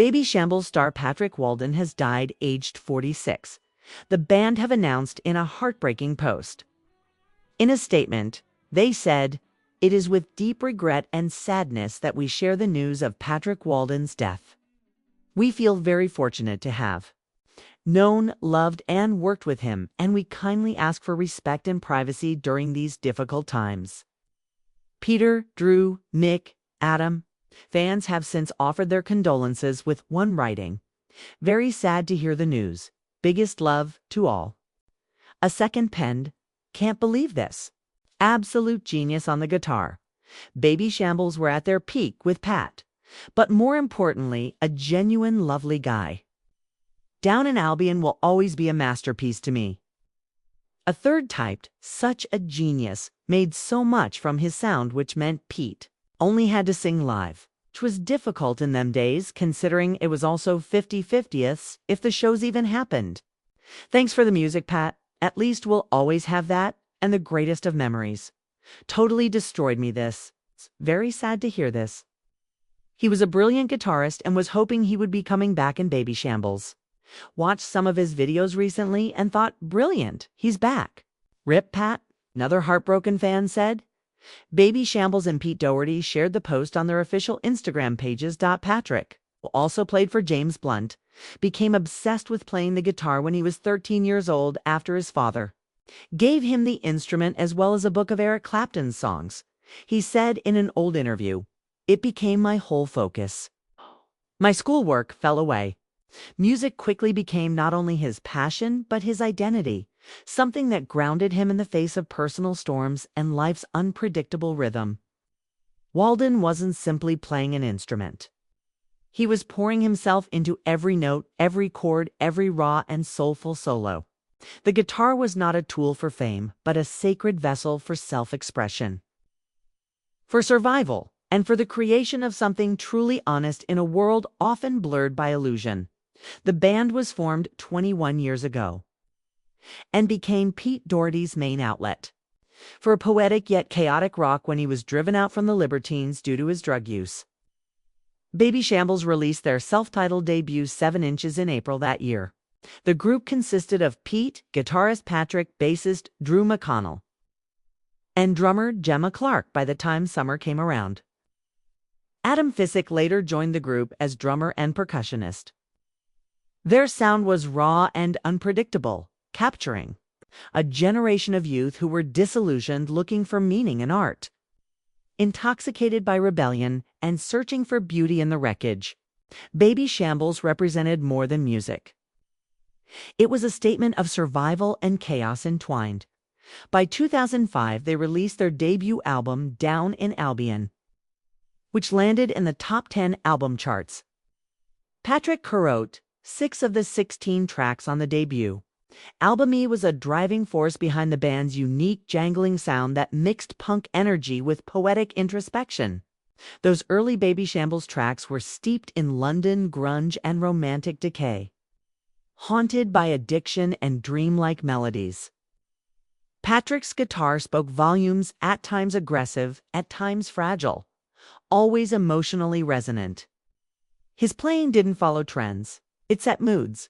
Babyshambles star Patrick Walden has died aged 46. The band have announced in a heartbreaking post. In a statement, they said, "It is with deep regret and sadness that we share the news of Patrick Walden's death. We feel very fortunate to have known, loved, and worked with him, and we kindly ask for respect and privacy during these difficult times." Peter, Drew, Nick, Adam. Fans have since offered their condolences, with one writing, "Very sad to hear the news. Biggest love to all." A second penned, "Can't believe this. Absolute genius on the guitar. Babyshambles were at their peak with Pat. But more importantly, a genuine lovely guy. Down in Albion will always be a masterpiece to me." A third typed, "Such a genius. Made so much from his sound," which meant Pete only had to sing live, which was difficult in them days, considering it was also 50/50ths if the shows even happened. "Thanks for the music, Pat. At least we'll always have that, and the greatest of memories. Totally destroyed me this. It's very sad to hear this. He was a brilliant guitarist and was hoping he would be coming back in Babyshambles. Watched some of his videos recently and thought, brilliant, he's back. Rip Pat," another heartbroken fan said. Babyshambles and Pete Doherty shared the post on their official Instagram pages. Patrick, who also played for James Blunt, became obsessed with playing the guitar when he was 13 years old after his father gave him the instrument as well as a book of Eric Clapton's songs. He said in an old interview, "It became my whole focus. My schoolwork fell away. Music quickly became not only his passion, but his identity, something that grounded him in the face of personal storms and life's unpredictable rhythm." Walden wasn't simply playing an instrument. He was pouring himself into every note, every chord, every raw and soulful solo. The guitar was not a tool for fame, but a sacred vessel for self-expression, for survival, and for the creation of something truly honest in a world often blurred by illusion. The band was formed 21 years ago and became Pete Doherty's main outlet for poetic yet chaotic rock when he was driven out from the Libertines due to his drug use. Babyshambles released their self-titled debut 7 Inches in April that year. The group consisted of Pete, guitarist Patrick, bassist Drew McConnell, and drummer Gemma Clark by the time summer came around. Adam Fisick later joined the group as drummer and percussionist. Their sound was raw and unpredictable, capturing a generation of youth who were disillusioned, looking for meaning in art, intoxicated by rebellion, and searching for beauty in the wreckage. Babyshambles represented more than music. It was a statement of survival and chaos entwined. By 2005, they released their debut album, Down in Albion, which landed in the top 10 album charts. Patrick co-wrote 6 of the 16 tracks on the debut. Album was a driving force behind the band's unique jangling sound that mixed punk energy with poetic introspection. Those early Babyshambles tracks were steeped in London grunge and romantic decay, haunted by addiction and dreamlike melodies. Patrick's guitar spoke volumes, at times aggressive, at times fragile, always emotionally resonant. His playing didn't follow trends. It set moods.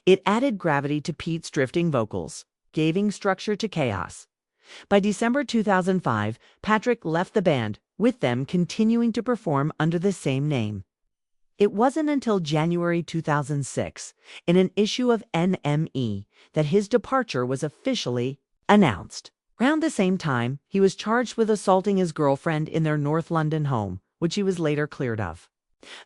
It added gravity to Pete's drifting vocals, giving structure to chaos. By December 2005, Patrick left the band, with them continuing to perform under the same name. It wasn't until January 2006, in an issue of NME, that his departure was officially announced. Around the same time, he was charged with assaulting his girlfriend in their North London home, which he was later cleared of.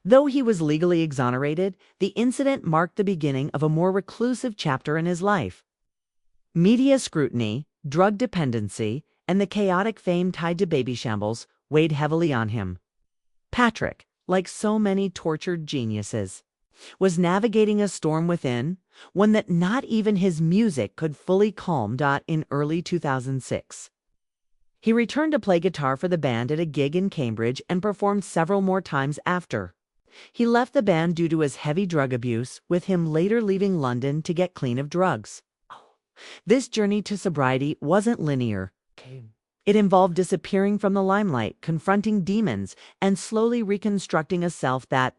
Though he was legally exonerated, the incident marked the beginning of a more reclusive chapter in his life. Media scrutiny, drug dependency, and the chaotic fame tied to Babyshambles weighed heavily on him. Patrick, like so many tortured geniuses, was navigating a storm within, one that not even his music could fully calm. In early 2006, he returned to play guitar for the band at a gig in Cambridge and performed several more times after. He left the band due to his heavy drug abuse, with him later leaving London to get clean of drugs. This journey to sobriety wasn't linear. It involved disappearing from the limelight, confronting demons, and slowly reconstructing a self that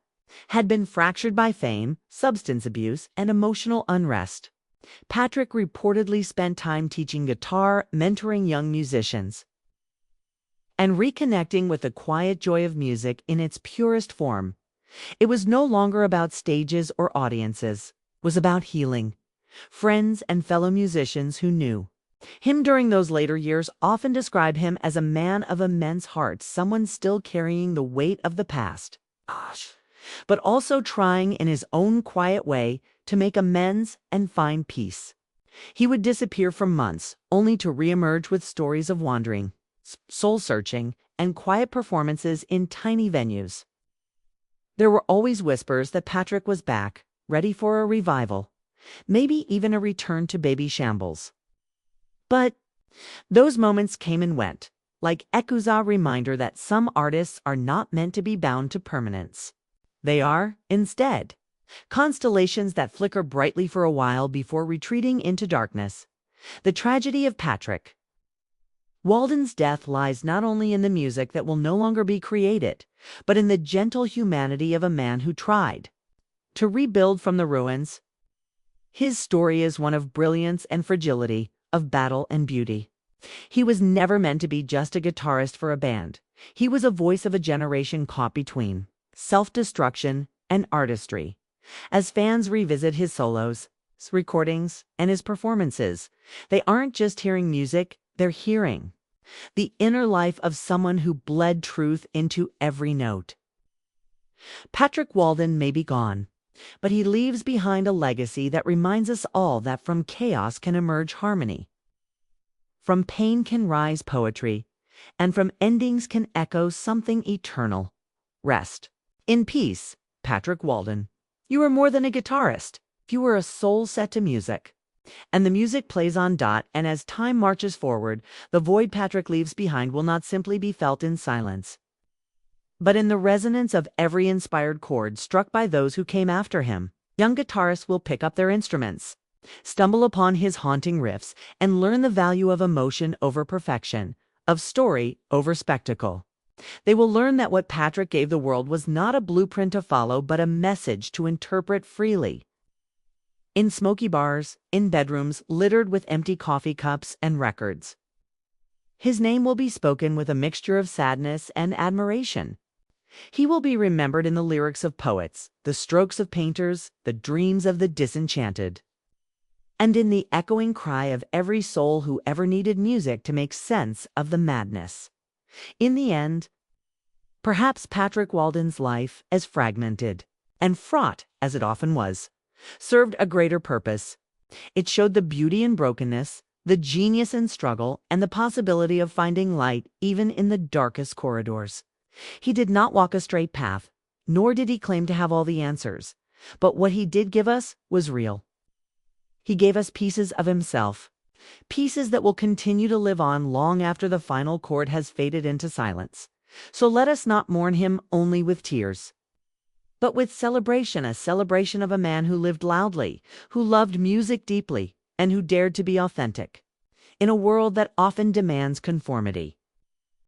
had been fractured by fame, substance abuse, and emotional unrest. Patrick reportedly spent time teaching guitar, mentoring young musicians, and reconnecting with the quiet joy of music in its purest form. It was no longer about stages or audiences. It was about healing. Friends and fellow musicians who knew him during those later years often describe him as a man of immense heart, someone still carrying the weight of the past, but also trying in his own quiet way to make amends and find peace. He would disappear for months, only to reemerge with stories of wandering, soul-searching, and quiet performances in tiny venues. There were always whispers that Patrick was back, ready for a revival, maybe even a return to Babyshambles. But those moments came and went, like echoes, a reminder that some artists are not meant to be bound to permanence. They are, instead, constellations that flicker brightly for a while before retreating into darkness. The tragedy of Patrick Walden's death lies not only in the music that will no longer be created, but in the gentle humanity of a man who tried to rebuild from the ruins. His story is one of brilliance and fragility, of battle and beauty. He was never meant to be just a guitarist for a band. He was a voice of a generation caught between self-destruction and artistry. As fans revisit his solos, his recordings, and his performances, they aren't just hearing music, they're hearing the inner life of someone who bled truth into every note. Patrick Walden may be gone, but he leaves behind a legacy that reminds us all that from chaos can emerge harmony, from pain can rise poetry, and from endings can echo something eternal. Rest in peace, Patrick Walden. You are more than a guitarist. You were a soul set to music. And the music plays on. And as time marches forward, the void Patrick leaves behind will not simply be felt in silence, but in the resonance of every inspired chord struck by those who came after him. Young guitarists will pick up their instruments, stumble upon his haunting riffs, and learn the value of emotion over perfection, of story over spectacle. They will learn that what Patrick gave the world was not a blueprint to follow, but a message to interpret freely. In smoky bars, in bedrooms littered with empty coffee cups and records, his name will be spoken with a mixture of sadness and admiration. He will be remembered in the lyrics of poets, the strokes of painters, the dreams of the disenchanted, and in the echoing cry of every soul who ever needed music to make sense of the madness. In the end, perhaps Patrick Walden's life, as fragmented and fraught as it often was, served a greater purpose. It showed the beauty in brokenness, the genius in struggle, and the possibility of finding light even in the darkest corridors. He did not walk a straight path, nor did he claim to have all the answers, but what he did give us was real. He gave us pieces of himself, pieces that will continue to live on long after the final chord has faded into silence. So let us not mourn him only with tears, but with celebration, a celebration of a man who lived loudly, who loved music deeply, and who dared to be authentic in a world that often demands conformity.